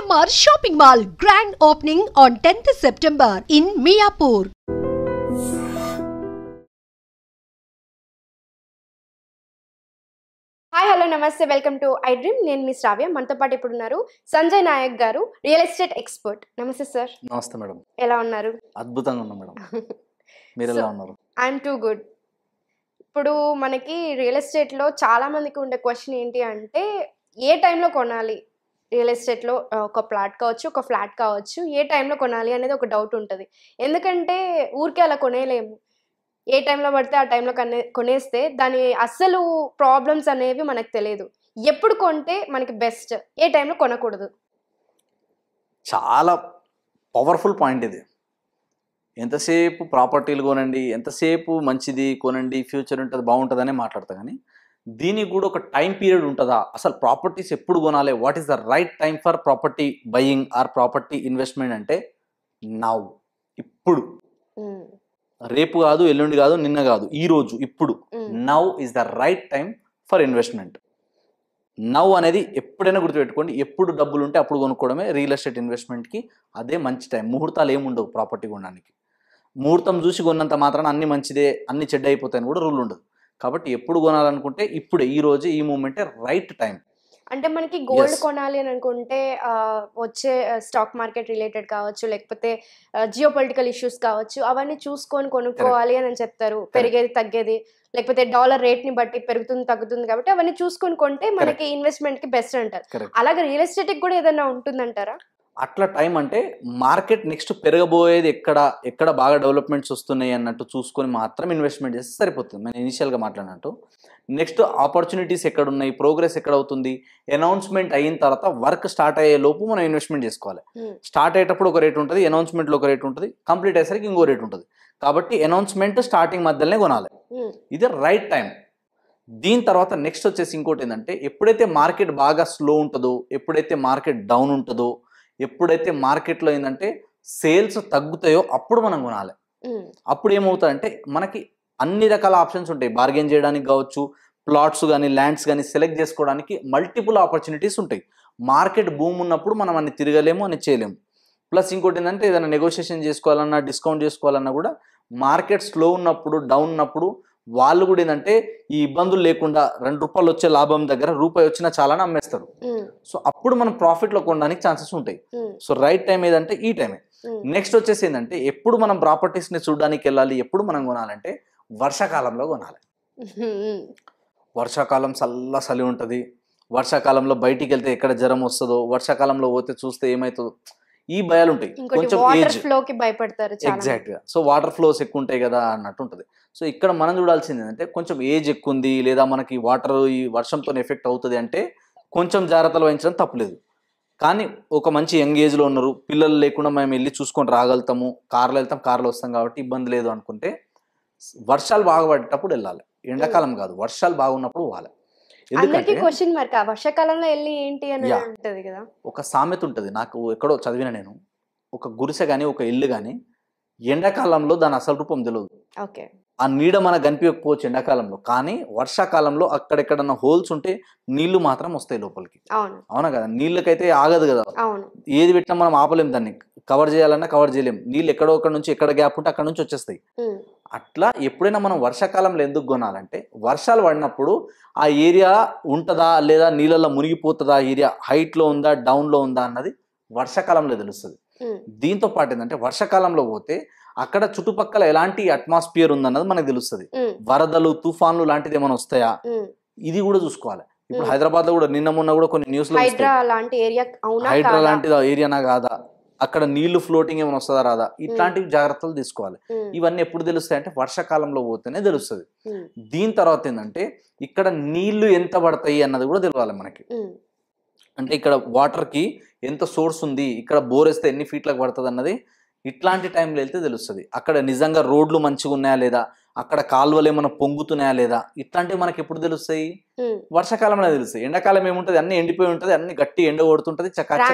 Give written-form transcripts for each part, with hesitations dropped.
GMR Shopping Mall grand opening on 10th September in Miapur. Hi hello నమస్తే welcome to I dream. నేను మీ శ్రావ్య. మనతో పాటు ఇప్పుడు ఉన్నారు సంజయ్ నాయక్ గారు, రియల్ ఎస్టేట్ ఎక్స్పర్ట్. నమస్తే సార్. నమస్తే మేడం. ఎలా ఉన్నారు? అద్భుతంగా ఉన్నా మేడం. మీరు ఎలా ఉన్నారు? I'm too good. ఇప్పుడు మనకి రియల్ ఎస్టేట్లో చాలా మందికి ఉండే క్వశ్చన్ ఏంటి అంటే, ఏ టైంలో కొనాలి? రియల్ ఎస్టేట్లో ఒక ప్లాట్ కావచ్చు, ఒక ఫ్లాట్ కావచ్చు, ఏ టైంలో కొనాలి అనేది ఒక డౌట్ ఉంటుంది. ఎందుకంటే ఊరికే అలా కొనేయలేము. ఏ టైంలో పడితే ఆ టైంలో కొనేస్తే దాని అస్సలు ప్రాబ్లమ్స్ అనేవి మనకు తెలియదు. ఎప్పుడు కొంటే మనకి బెస్ట్, ఏ టైంలో కొనకూడదు? చాలా పవర్ఫుల్ పాయింట్ ఇది. ఎంతసేపు ప్రాపర్టీలు కొనండి, ఎంతసేపు మంచిది కొనండి, ఫ్యూచర్ ఉంటుంది, బాగుంటుందనే మాట్లాడతా. కానీ దీనికి కూడా ఒక టైం పీరియడ్ ఉంటుందా? అసలు ప్రాపర్టీస్ ఎప్పుడు కొనాలి? What is the right time for property buying are property investment అంటే నౌ, ఇప్పుడు. రేపు కాదు, ఎల్లుండి కాదు, నిన్న కాదు, ఈ రోజు, ఇప్పుడు. Now is the right time for investment. Now అనేది ఎప్పుడైనా గుర్తుపెట్టుకోండి. ఎప్పుడు డబ్బులు ఉంటే అప్పుడు కొనుక్కోవడమే రియల్ ఎస్టేట్ ఇన్వెస్ట్మెంట్కి అదే మంచి టైం. ముహూర్తాలు ఏముండవు ప్రాపర్టీ కొనడానికి. ముహూర్తం చూసి కొన్నంత మాత్రాన అన్ని మంచిదే, అన్ని చెడ్డ అయిపోతాయని కూడా రూల్ ఉండదు. కాబట్టి ఎప్పుడు కొనాలనుకుంటే ఇప్పుడే, ఈ రోజు, ఈ మూమెంటే రైట్ టైం. అంటే మనకి గోల్డ్ కొనాలి అని అనుకుంటే వచ్చే స్టాక్ మార్కెట్ రిలేటెడ్ కావచ్చు, లేకపోతే జియో పొలిటికల్ ఇష్యూస్ కావచ్చు, అవన్నీ చూసుకొని కొనుక్కోవాలి అని చెప్తారు. పెరిగేది తగ్గేది, లేకపోతే డాలర్ రేట్ ని బట్టి పెరుగుతుంది తగ్గుతుంది, కాబట్టి అవన్నీ చూసుకొని కొంటే మనకి ఇన్వెస్ట్మెంట్ కి బెస్ట్ అంటారు. అలాగే రియల్ ఎస్టేట్ కి కూడా ఏదైనా ఉంటుందంటారా? అట్లా టైం అంటే మార్కెట్ నెక్స్ట్ పెరగబోయేది ఎక్కడ బాగా డెవలప్మెంట్స్ వస్తున్నాయి అన్నట్టు చూసుకొని మాత్రం ఇన్వెస్ట్మెంట్ చేస్తే సరిపోతుంది. నేను ఇనిషియల్గా మాట్లాడినట్టు నెక్స్ట్ ఆపర్చునిటీస్ ఎక్కడ ఉన్నాయి, ప్రోగ్రెస్ ఎక్కడ అవుతుంది, అనౌన్స్మెంట్ అయిన తర్వాత వర్క్ స్టార్ట్ అయ్యే లోపు మనం ఇన్వెస్ట్మెంట్ చేసుకోవాలి. స్టార్ట్ అయ్యేటప్పుడు ఒక రేట్ ఉంటుంది, అనౌన్స్మెంట్లో ఒక రేట్ ఉంటుంది, కంప్లీట్ అయ్యేసరికి ఇంకో రేట్ ఉంటుంది. కాబట్టి అనౌన్స్మెంట్ స్టార్టింగ్ మధ్యలోనే కొనాలి. ఇది రైట్ టైం. దీని తర్వాత నెక్స్ట్ వచ్చేసి ఇంకోటి ఏంటంటే, ఎప్పుడైతే మార్కెట్ బాగా స్లో ఉంటుందో, ఎప్పుడైతే మార్కెట్ డౌన్ ఉంటుందో, ఎప్పుడైతే మార్కెట్లో ఏంటంటే సేల్స్ తగ్గుతాయో అప్పుడు మనం కొనాలి. అప్పుడు ఏమవుతుందంటే మనకి అన్ని రకాల ఆప్షన్స్ ఉంటాయి. బార్గెన్ చేయడానికి కావచ్చు, ప్లాట్స్ కానీ ల్యాండ్స్ కానీ సెలెక్ట్ చేసుకోవడానికి మల్టిపుల్ ఆపర్చునిటీస్ ఉంటాయి. మార్కెట్ బూమ్ ఉన్నప్పుడు మనం అన్ని తిరగలేము, అని చేయలేము. ప్లస్ ఇంకోటి ఏంటంటే ఏదైనా నెగోషియేషన్ చేసుకోవాలన్నా, డిస్కౌంట్ చేసుకోవాలన్నా కూడా మార్కెట్ స్లో ఉన్నప్పుడు, డౌన్ ఉన్నప్పుడు వాళ్ళు కూడా ఏంటంటే ఈ ఇబ్బందులు లేకుండా ₹2 వచ్చే లాభం దగ్గర రూపాయి వచ్చినా చాలానే అమ్మేస్తారు. సో అప్పుడు మనం ప్రాఫిట్లో కొనడానికి ఛాన్సెస్ ఉంటాయి. సో రైట్ టైం ఏదంటే ఈ టైమే. నెక్స్ట్ వచ్చేసి ఏంటంటే, ఎప్పుడు మనం ప్రాపర్టీస్ని చూడడానికి వెళ్ళాలి, ఎప్పుడు మనం కొనాలంటే వర్షాకాలంలో కొనాలి. వర్షాకాలం చలి ఉంటుంది. వర్షాకాలంలో బయటికి వెళ్తే ఎక్కడ జ్వరం వస్తుందో, వర్షాకాలంలో పోతే చూస్తే ఏమవుతుందో, ఈ భయాలు ఉంటాయి. కొంచెం ఏజ్ ఫ్లోకి భయపడతారు. ఎగ్జాక్ట్గా. సో వాటర్ ఫ్లోస్ ఎక్కువ ఉంటాయి కదా అన్నట్టు ఉంటుంది. సో ఇక్కడ మనం చూడాల్సింది ఏంటంటే, కొంచెం ఏజ్ ఎక్కువ ఉంది, లేదా మనకి వాటర్ ఈ వర్షంతో ఎఫెక్ట్ అవుతుంది అంటే కొంచెం జాగ్రత్తలు వహించడం తప్పలేదు. కానీ ఒక మంచి యంగ్ ఏజ్లో ఉన్నారు, పిల్లలు లేకుండా మేము వెళ్ళి చూసుకొని రాగలుగుతాము, కార్లో వెళ్తాం, కార్లో వస్తాం కాబట్టి ఇబ్బంది లేదు అనుకుంటే వర్షాలు బాగా పడేటప్పుడు వెళ్ళాలి. ఎండాకాలం కాదు, వర్షాలు బాగున్నప్పుడు పోవాలి. ఎందుకంటే క్వశ్చన్ మార్క్ వర్షాకాలంలో వెళ్ళి ఏంటి అని ఉంటది కదా. ఒక సామెత ఉంటుంది, నాకు ఎక్కడో చదివిన నేను. ఒక గుడిసె కానీ, ఒక ఇల్లు కానీ ఎండాకాలంలో దాని అసలు రూపం తెలియదు. ఓకే, ఆ నీడ మనకు కనిపించకపోవచ్చు ఎండాకాలంలో, కానీ వర్షాకాలంలో అక్కడెక్కడన్నా హోల్స్ ఉంటే నీళ్లు మాత్రం వస్తాయి లోపలికి. అవునా కదా? నీళ్ళకైతే ఆగదు కదా, ఏది పెట్టినా మనం ఆపలేం, దాన్ని కవర్ చేయాలన్నా కవర్ చేయలేం. నీళ్ళు ఎక్కడో అక్కడ నుంచి, ఎక్కడ గ్యాప్ ఉంటే అక్కడ నుంచి వచ్చేస్తాయి. అట్లా ఎప్పుడైనా మనం వర్షాకాలంలో ఎందుకు కొనాలంటే, వర్షాలు పడినప్పుడు ఆ ఏరియా ఉంటుందా లేదా, నీళ్ళల్లో మునిగిపోతుందా, ఏరియా హైట్లో ఉందా, డౌన్లో ఉందా అన్నది వర్షాకాలంలో తెలుస్తుంది. దీంతో పాటు ఏంటంటే, వర్షాకాలంలో పోతే అక్కడ చుట్టుపక్కల ఎలాంటి అట్మాస్ఫియర్ ఉందన్నది మనకు తెలుస్తుంది. వరదలు, తుఫాన్లు లాంటిది ఏమైనా వస్తాయా, ఇది కూడా చూసుకోవాలి. ఇప్పుడు హైదరాబాద్ లో కూడా నిన్న మొన్న కూడా కొన్ని న్యూస్ లో హైడ్రా లాంటి ఏరియానా కాదా, అక్కడ నీళ్లు ఫ్లోటింగ్ ఏమైనా వస్తుందా రాదా, ఇట్లాంటివి జాగ్రత్తలు తీసుకోవాలి. ఇవన్నీ ఎప్పుడు తెలుస్తాయి అంటే వర్షాకాలంలో పోతేనే తెలుస్తుంది. దీని తర్వాత ఏంటంటే, ఇక్కడ నీళ్లు ఎంత పడతాయి అన్నది కూడా తెలియాలి మనకి. అంటే ఇక్కడ వాటర్ కి ఎంత సోర్స్ ఉంది, ఇక్కడ బోర్ వేస్తే ఎన్ని ఫీట్లకు పడుతుంది అన్నది ఇట్లాంటి టైంలో వెళ్తే తెలుస్తుంది. అక్కడ నిజంగా రోడ్లు మంచిగా ఉన్నాయా లేదా, అక్కడ కాలువలు ఏమైనా పొంగుతున్నాయా లేదా, ఇట్లాంటివి మనకి ఎప్పుడు తెలుస్తాయి? వర్షాకాలంలో తెలుస్తాయి. ఎండాకాలం ఏముంటది, అన్ని ఎండిపోయి ఉంటది, అన్ని గట్టి ఎండ కొడుతుంటది,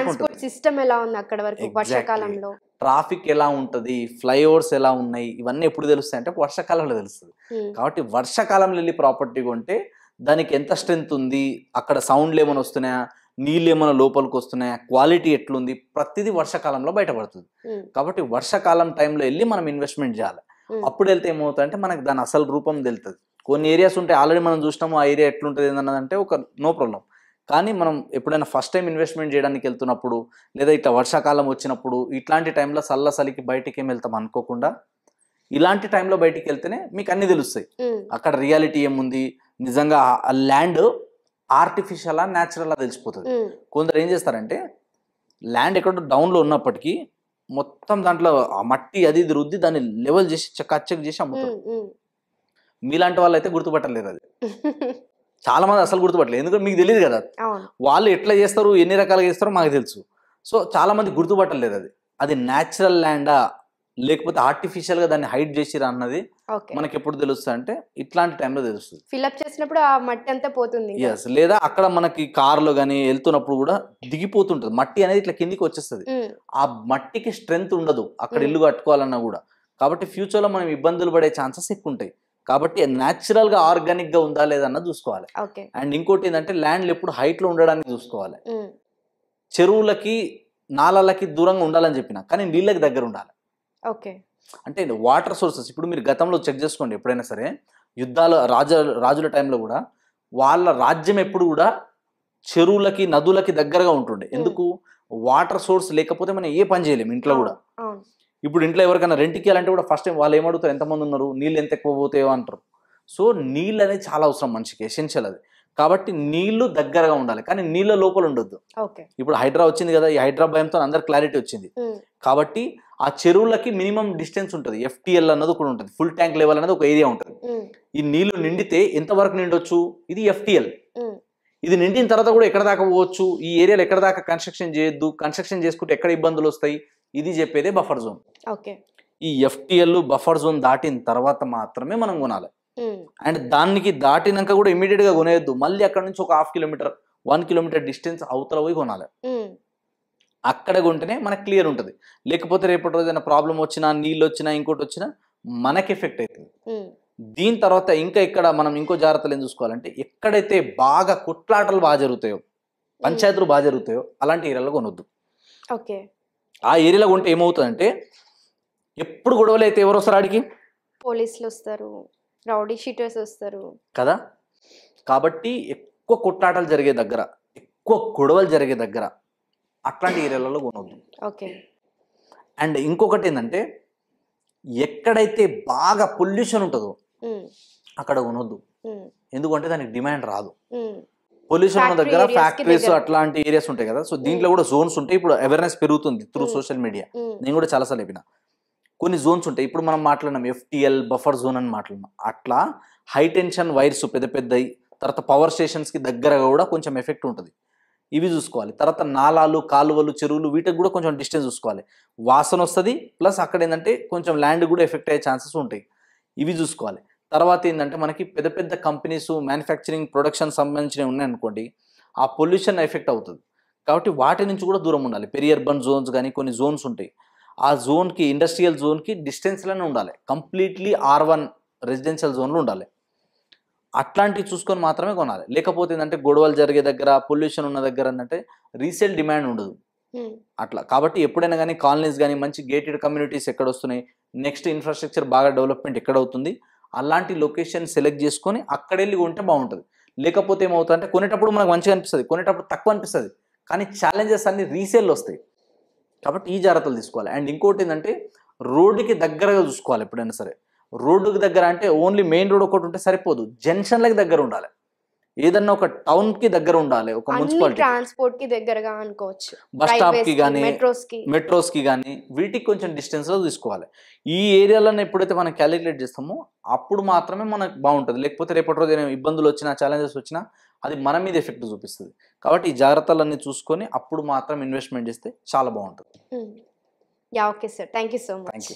సిస్టమ్ ఎలా ఉంది అక్కడ వరకు, వర్షాకాలంలో ట్రాఫిక్ ఎలా ఉంటది, ఫ్లైఓవర్స్ ఎలా ఉన్నాయి, ఇవన్నీ ఎప్పుడు తెలుస్తాయి అంటే వర్షాకాలంలో తెలుస్తుంది. కాబట్టి వర్షాకాలంలో వెళ్ళి ప్రాపర్టీ కొంటే దానికి ఎంత స్ట్రెంత్ ఉంది, అక్కడ సౌండ్లు ఏమైనా వస్తున్నాయా, నీళ్ళు ఏమైనా లోపలికి వస్తున్నాయా, క్వాలిటీ ఎట్లుంది, ప్రతిదీ వర్షాకాలంలో బయటపడుతుంది. కాబట్టి వర్షాకాలం టైంలో వెళ్ళి మనం ఇన్వెస్ట్మెంట్ చేయాలి. అప్పుడు వెళ్తే ఏమవుతుందంటే మనకు దాని అసలు రూపం తెలుస్తుంది. కొన్ని ఏరియాస్ ఉంటాయి ఆల్రెడీ మనం చూసినాము, ఆ ఏరియా ఎట్లుంటుంది ఏంటన్నదంటే ఒక నో ప్రాబ్లం. కానీ మనం ఎప్పుడైనా ఫస్ట్ టైం ఇన్వెస్ట్మెంట్ చేయడానికి వెళ్తున్నప్పుడు లేదా ఇట్లా వర్షాకాలం వచ్చినప్పుడు ఇట్లాంటి టైంలో చలికి బయటికి ఏం వెళ్తాం అనుకోకుండా ఇలాంటి టైంలో బయటికి వెళ్తేనే మీకు అన్ని తెలుస్తాయి. అక్కడ రియాలిటీ ఏముంది, నిజంగా ఆ ల్యాండ్ ఆర్టిఫిషియలా న్యాచురలా తెలిసిపోతుంది. కొందరు ఏం చేస్తారంటే ల్యాండ్ ఎక్కడో డౌన్లో ఉన్నప్పటికీ మొత్తం దాంట్లో ఆ మట్టి అది ఇది రుద్ది దాన్ని లెవెల్ చేసి చెక్ చేసి అమ్ముతారు. మీలాంటి వాళ్ళు అయితే గుర్తుపట్టలేరు అది. చాలా మంది అసలు గుర్తుపట్టలేదు, ఎందుకంటే మీకు తెలియదు కదా వాళ్ళు ఎట్లా చేస్తారు, ఎన్ని రకాలుగా చేస్తారో మాకు తెలుసు. సో చాలా మంది గుర్తుపట్టలేదు అది న్యాచురల్ ల్యాండా లేకపోతే ఆర్టిఫిషియల్ గా దాన్ని హైడ్ చేసిరా అన్నది మనకి ఎప్పుడు తెలుస్తుంది అంటే ఇట్లాంటి టైంలో తెలుస్తుంది. ఫిల్అప్ చేసినప్పుడు ఆ మట్టి అంతా పోతుంది. ఎస్, లేదా అక్కడ మనకి కార్లో కానీ వెళ్తున్నప్పుడు కూడా దిగిపోతుంటది మట్టి అనేది, ఇట్లా కిందికి వచ్చేస్తుంది. ఆ మట్టికి స్ట్రెంగ్త్ ఉండదు అక్కడ ఇల్లు కట్టుకోవాలన్నా కూడా. కాబట్టి ఫ్యూచర్ లో మనం ఇబ్బందులు పడే ఛాన్సెస్ ఎక్కువ ఉంటాయి. కాబట్టి న్యాచురల్ గా ఆర్గానిక్ గా ఉందా లేదన్నది చూసుకోవాలి. అండ్ ఇంకోటి ఏంటంటే ల్యాండ్లు ఎప్పుడు హైట్ లో ఉండడానికి చూసుకోవాలి. చెరువులకి నాలలకి దూరంగా ఉండాలని చెప్పిన, కానీ నీళ్ళకి దగ్గర ఉండాలి. అంటే వాటర్ సోర్సెస్ ఇప్పుడు మీరు గతంలో చెక్ చేసుకోండి, ఎప్పుడైనా సరే యుద్ధాలు రాజుల టైంలో కూడా వాళ్ళ రాజ్యం ఎప్పుడు కూడా చెరువులకి నదులకి దగ్గరగా ఉంటుండే. ఎందుకు? వాటర్ సోర్స్ లేకపోతే మనం ఏ పని చేయలేము ఇంట్లో కూడా. ఇప్పుడు ఇంట్లో ఎవరికైనా రెంట్కి వెళ్ళాలంటే కూడా ఫస్ట్ టైం వాళ్ళు ఏమడుగుతారు, ఎంతమంది ఉన్నారు, నీళ్ళు ఎంత ఎక్కువ పోతాయో అంటారు. సో నీళ్ళు అనేది చాలా అవసరం మనిషికి, ఎసెన్షియల్ అది. కాబట్టి నీళ్లు దగ్గరగా ఉండాలి, కానీ నీళ్ళ లోపల ఉండొద్దు. ఇప్పుడు హైడ్రా వచ్చింది కదా, ఈ హైడ్రా భయంతో అందరు క్లారిటీ వచ్చింది. కాబట్టి ఆ చెరువులకి మినిమం డిస్టెన్స్ ఉంటుంది, FTL అన్నది కూడా ఉంటుంది, ఫుల్ ట్యాంక్ లెవెల్ అనేది ఒక ఏరియా ఉంటుంది. ఈ నీళ్లు నిండితే ఎంతవరకు నిండొచ్చు, ఇది FTL. ఇది నిండిన తర్వాత కూడా ఎక్కడ దాకా పోవచ్చు, ఈ ఏరియాలో ఎక్కడ దాకా కన్స్ట్రక్షన్ చేయొద్దు, కన్స్ట్రక్షన్ చేసుకుంటే ఎక్కడ ఇబ్బందులు వస్తాయి, ఇది చెప్పేదే బఫర్ జోన్. ఈ FTL బఫర్ జోన్ దాటిన తర్వాత మాత్రమే మనం కొనాలి. అండ్ దానికి దాటినాక కూడా ఇమీడియట్ గా కొనేయద్దు, మళ్ళీ అక్కడ నుంచి ఒక 1/2 కిలోమీటర్ 1 కిలోమీటర్ డిస్టెన్స్ అవతల పోయి కొనాలి. అక్కడ కొంటేనే మనకు క్లియర్ ఉంటుంది. లేకపోతే రేపటి రోజు ఏదైనా ప్రాబ్లం వచ్చినా, నీళ్ళు వచ్చినా, ఇంకోటి వచ్చినా మనకి ఎఫెక్ట్ అవుతుంది. దీని తర్వాత ఇంకా ఇక్కడ మనం ఇంకో జాగ్రత్తలు ఏం చూసుకోవాలంటే, ఎక్కడైతే బాగా కొట్లాటలు బాగా జరుగుతాయో, పంచాయతీలు బాగా జరుగుతాయో అలాంటి ఏరియాలో కొనొద్దు. ఆ ఏరియాలో కొంటే ఏమవుతుందంటే ఎప్పుడు గొడవలు అయితే ఎవరు వస్తారు, ఆడికి పోలీసులు వస్తారు, రౌడీ షీటర్స్ వస్తారు కదా. కాబట్టి ఎక్కువ కొట్లాటలు జరిగే దగ్గర, ఎక్కువ గొడవలు జరిగే దగ్గర అట్లాంటి ఏరియాలలో కొనొద్దు. అండ్ ఇంకొకటి ఏంటంటే ఎక్కడైతే బాగా పొల్యూషన్ ఉంటుందో అక్కడ కొనొద్దు. ఎందుకంటే దానికి డిమాండ్ రాదు. పొల్యూషన్ ఉన్న దగ్గర ఫ్యాక్టరీస్ అట్లాంటి ఏరియాస్ ఉంటాయి కదా. సో దీంట్లో కూడా జోన్స్ ఉంటాయి. ఇప్పుడు అవేర్నెస్ పెరుగుతుంది త్రూ సోషల్ మీడియా. నేను కూడా చాలాసార్లు చెప్పిన, కొన్ని జోన్స్ ఉంటాయి. ఇప్పుడు మనం మాట్లాడినాం FTL బఫర్ జోన్ అని మాట్లాడినాం. అట్లా హై టెన్షన్ వైర్స్ పెద్ద పెద్దవి, తర్వాత పవర్ స్టేషన్స్కి దగ్గరగా కూడా కొంచెం ఎఫెక్ట్ ఉంటుంది. ఇవి చూసుకోవాలి. తర్వాత నాలాలు, కాలువలు, చెరువులు, వీటికి కూడా కొంచెం డిస్టెన్స్ చూసుకోవాలి. వాసన వస్తుంది, ప్లస్ అక్కడ ఏంటంటే కొంచెం ల్యాండ్ కూడా ఎఫెక్ట్ అయ్యే ఛాన్సెస్ ఉంటాయి. ఇవి చూసుకోవాలి. తర్వాత ఏంటంటే మనకి పెద్ద పెద్ద కంపెనీస్ మ్యానుఫ్యాక్చరింగ్ ప్రొడక్షన్ సంబంధించినవి ఉన్నాయనుకోండి, ఆ పొల్యూషన్ ఎఫెక్ట్ అవుతుంది. కాబట్టి వాటి నుంచి కూడా దూరం ఉండాలి. పెరి అర్బన్ జోన్స్ కానీ కొన్ని జోన్స్ ఉంటాయి, ఆ జోన్కి ఇండస్ట్రియల్ జోన్కి డిస్టెన్స్లోనే ఉండాలి. కంప్లీట్లీ R1 రెసిడెన్షియల్ జోన్లో ఉండాలి. అట్లాంటివి చూసుకొని మాత్రమే కొనాలి. లేకపోతే ఏంటంటే గొడవలు జరిగే దగ్గర, పొల్యూషన్ ఉన్న దగ్గర ఏంటంటే రీసేల్ డిమాండ్ ఉండదు అట్లా. కాబట్టి ఎప్పుడైనా కానీ కాలనీస్ కానీ మంచి గేటెడ్ కమ్యూనిటీస్ ఎక్కడ వస్తున్నాయి, నెక్స్ట్ ఇన్ఫ్రాస్ట్రక్చర్ బాగా డెవలప్మెంట్ ఎక్కడ అవుతుంది, అలాంటి లొకేషన్ సెలెక్ట్ చేసుకొని అక్కడ వెళ్ళి కొంటే బాగుంటుంది. లేకపోతే ఏమవుతుందంటే కొనేటప్పుడు మనకు మంచిగా అనిపిస్తుంది, కొనేటప్పుడు తక్కువ అనిపిస్తుంది, కానీ ఛాలెంజెస్ అన్ని రీసేల్ వస్తాయి. కాబట్టి ఈ జాగ్రత్తలు తీసుకోవాలి. అండ్ ఇంకోటి ఏంటంటే రోడ్డుకి దగ్గరగా చూసుకోవాలి. ఎప్పుడైనా సరే రోడ్డుకి దగ్గర అంటే ఓన్లీ మెయిన్ రోడ్ ఒకటి ఉంటే సరిపోదు, జంక్షన్లకి దగ్గర ఉండాలి. ఏదన్నా ఒక టౌన్ కి దగ్గర ఉండాలి, ఒక మున్సిపాలిటీ ట్రాన్స్పోర్ట్ కి దగ్గరగా అనుకోవచ్చు, బస్ స్టాప్ కి కానీ మెట్రోస్ కి కానీ వీటికి కొంచెం డిస్టెన్స్ లో తీసుకోవాలి. ఈ ఏరియాలను ఎప్పుడైతే మనం క్యాలిక్యులేట్ చేస్తామో అప్పుడు మాత్రమే మనకు బాగుంటుంది. లేకపోతే రేపటి రోజు ఏమైనా ఇబ్బందులు వచ్చినా, ఛాలెంజెస్ వచ్చినా అది మన మీద ఎఫెక్ట్ చూపిస్తుంది. కాబట్టి ఈ జాగ్రత్తలన్నీ చూసుకొని అప్పుడు మాత్రం ఇన్వెస్ట్మెంట్ చేస్తే చాలా బాగుంటుంది. Okay sir, thank you so much.